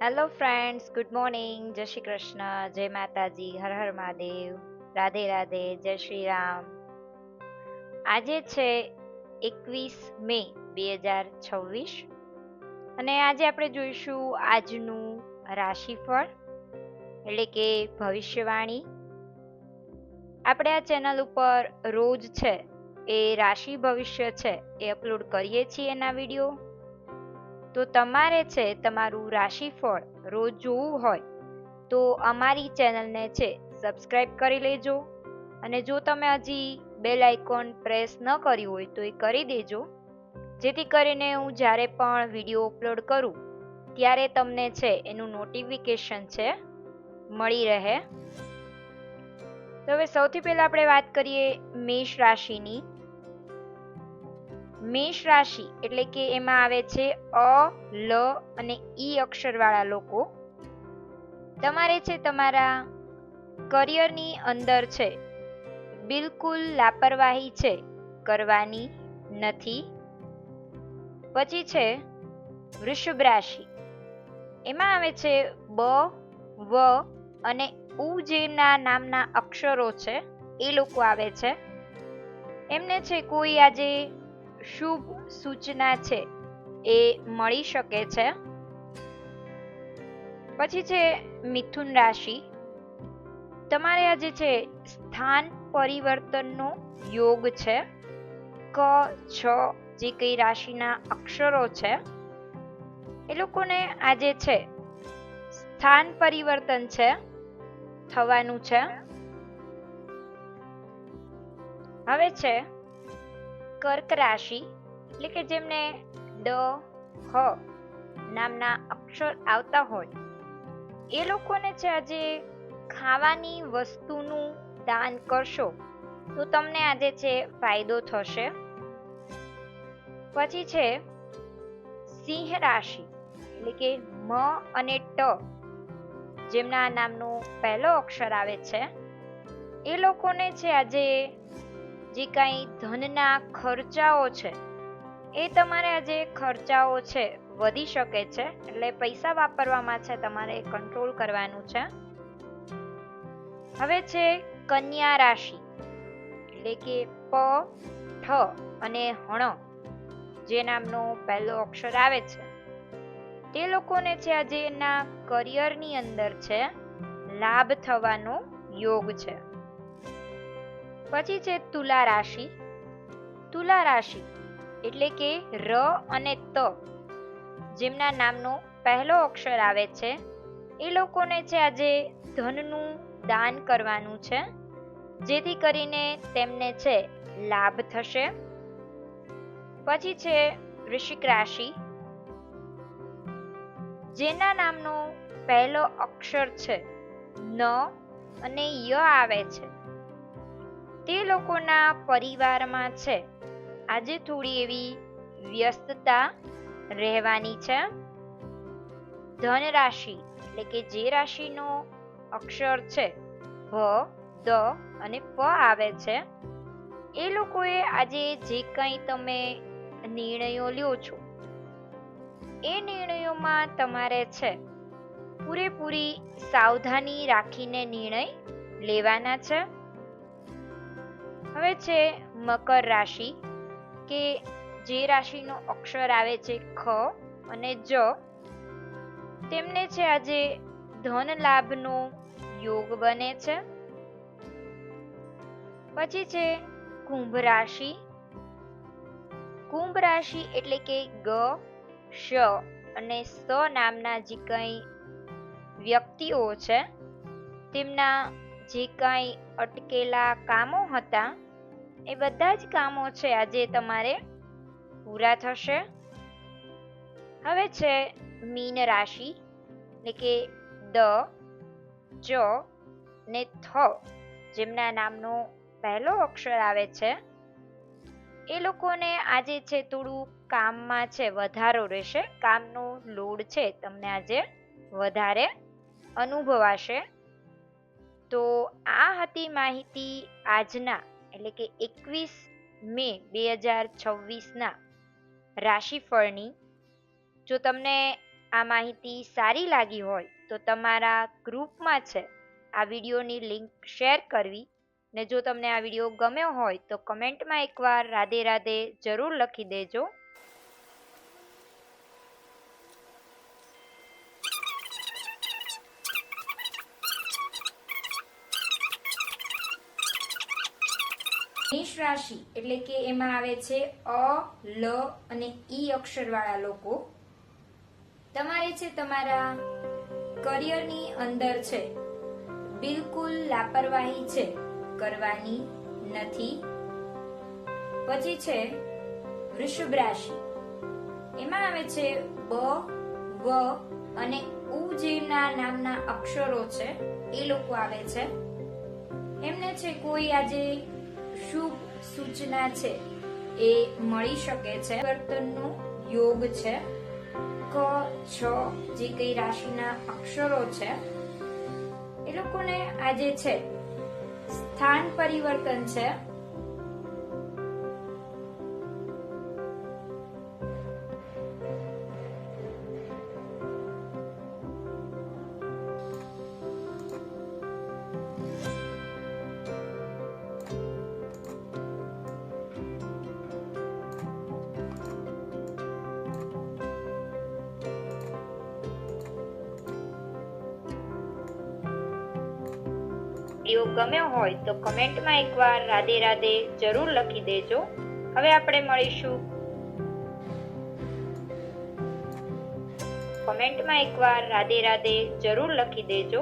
Hello friends, good morning, જય શ્રી કૃષ્ણ, જય માતાજી, હર હર મહાદેવ, રાધે રાધે, જય શ્રી રામ. આજે છે 21 મે 2026 અને આજે આપણે જોઈશું આજનું રાશિફળ એટલે કે ભવિષ્યવાણી. આપણે આ ચેનલ ઉપર રોજ છે એ રાશિ ભવિષ્ય છે એ અપલોડ કરીએ છીએ એના વિડીયો. તો તમારે છે તમારું રાશિફળ રોજ જોવું હોય તો અમારી ચેનલને છે સબસ્ક્રાઇબ કરી લેજો, અને જો તમે હજી બેલ આઇકોન પ્રેસ ન કર્યું હોય તો એ કરી દેજો, જેથી કરીને હું જ્યારે પણ વિડીયો અપલોડ કરું ત્યારે તમને છે એનું નોટિફિકેશન છે મળી રહે. તો હવે સૌથી પહેલા આપણે વાત કરીએ મેષ રાશિની. મેષ રાશિ એટલે કે એમાં આવે છે અ, લ અને ઈ અક્ષરવાળા લોકો. તમારે છે તમારા કરિયરની અંદર છે બિલકુલ લાપરવાહી છે કરવાની નથી. પછી છે વૃષભ રાશિ, એમાં આવે છે બ, વ અને ઉ જેના નામના અક્ષરો છે એ લોકો આવે છે. એમને છે કોઈ આજે શુભ સૂચના છે એ મળી શકે છે. પછી છે મિથુન રાશિ, તમારે આજે છે સ્થાન પરિવર્તનનો યોગ છે. ક, છ જે કઈ રાશિના અક્ષરો છે એ લોકોને આજે છે સ્થાન પરિવર્તન છે થવાનું છે. હવે છે કર્ક રાશિ એટલે કે જેમને ડ, હ નામના અક્ષર આવતા હોય એ લોકોને છે આજે ખાવાની વસ્તુનું દાન કરશો તો તમને આજે છે ફાયદો થશે. પછી છે સિંહ રાશિ એટલે કે મ અને ટ જેમના નામનો પહેલો અક્ષર આવે છે એ લોકોને છે આજે જે કાંઈ ધનના ખર્ચાઓ છે એ તમારે આજે ખર્ચાઓ છે વધી શકે છે, એટલે પૈસા વાપરવામાં છે તમારે કંટ્રોલ કરવાનું છે. હવે છે કન્યા રાશિ એટલે કે પ, ઠ અને હણ જે નામનો પહેલો અક્ષર આવે છે તે લોકોને છે આજે એના કરિયરની અંદર છે લાભ થવાનો યોગ છે. પછી છે તુલા રાશિ. તુલા રાશિ એટલે કે ર અને ત જેમના નામનો પહેલો અક્ષર આવે છે એ લોકોને છે આજે ધનનું દાન કરવાનું છે, જેથી કરીને તેમને છે લાભ થશે. પછી છે વૃશ્ચિક રાશિ, જેના નામનો પહેલો અક્ષર છે ન અને ય આવે છે તે લોકોના પરિવારમાં છે આજે થોડી એવી વ્યસ્તતા રહેવાની છે. ધન રાશિ એટલે કે જે રાશિનો અક્ષર છે ભ, દ અને પ આવે છે એ લોકોએ આજે જે કંઈ તમે નિર્ણયો લ્યો છો એ નિર્ણયોમાં તમારે છે પૂરેપૂરી સાવધાની રાખીને નિર્ણય લેવાના છે. હવે છે મકર રાશિ કે જે રાશિનો અક્ષર આવે છે ખ અને જ, તેમને છે આજે ધન લાભનો યોગ બને છે. પછી છે કુંભ રાશિ. કુંભ રાશિ એટલે કે ગ, શ અને સ નામના જે કંઈ વ્યક્તિઓ છે તેમના જે કાંઈ અટકેલા કામો હતા એ બધા જ કામો છે આજે તમારે પૂરા થશે. હવે છે મીન રાશિ એટલે કે દ, ચ ને થ જેમના નામનો પહેલો અક્ષર આવે છે એ લોકોને આજે છે થોડું કામમાં છે વધારો રહેશે. કામનો લોડ છે તમને આજે વધારે અનુભવાશે. તો આ હતી માહિતી આજના એટલે કે 21 મે 2026 રાશિફળની. જો તમને આ માહિતી સારી લાગી હોય તો તમારા ગ્રુપમાં છે આ વિડીયોની લિંક શેર કરવી ને જો તમને આ વિડીયો ગમ્યો હોય તો કમેન્ટમાં એકવાર રાધે રાધે જરૂર લખી દેજો. મેષ રાશિ એટલે કે એમાં આવે છે અ, લ અને ઈ અક્ષરવાળા લોકો. તમારે છે તમારા કરિયરની અંદર છે બિલકુલ લાપરવાહી છે કરવાની નથી. પછી છે વૃષભ રાશિ, એમાં આવે છે બ, વ અને ઉ જેના નામના અક્ષરો છે એ લોકો આવે છે. એમને છે કોઈ આજે શુભ સૂચના છે એ મળી શકે છે. પરિવર્તનનો યોગ છે. ક, છ જે કઈ રાશિના અક્ષરો છે એ લોકોને આજે છે સ્થાન પરિવર્તન છે. વિડીયો ગમ્યો હોય તો કમેન્ટમાં એકવાર રાધે રાધે જરૂર લખી દેજો. હવે આપણે મળીશું. કમેન્ટમાં એકવાર રાધે રાધે જરૂર લખી દેજો.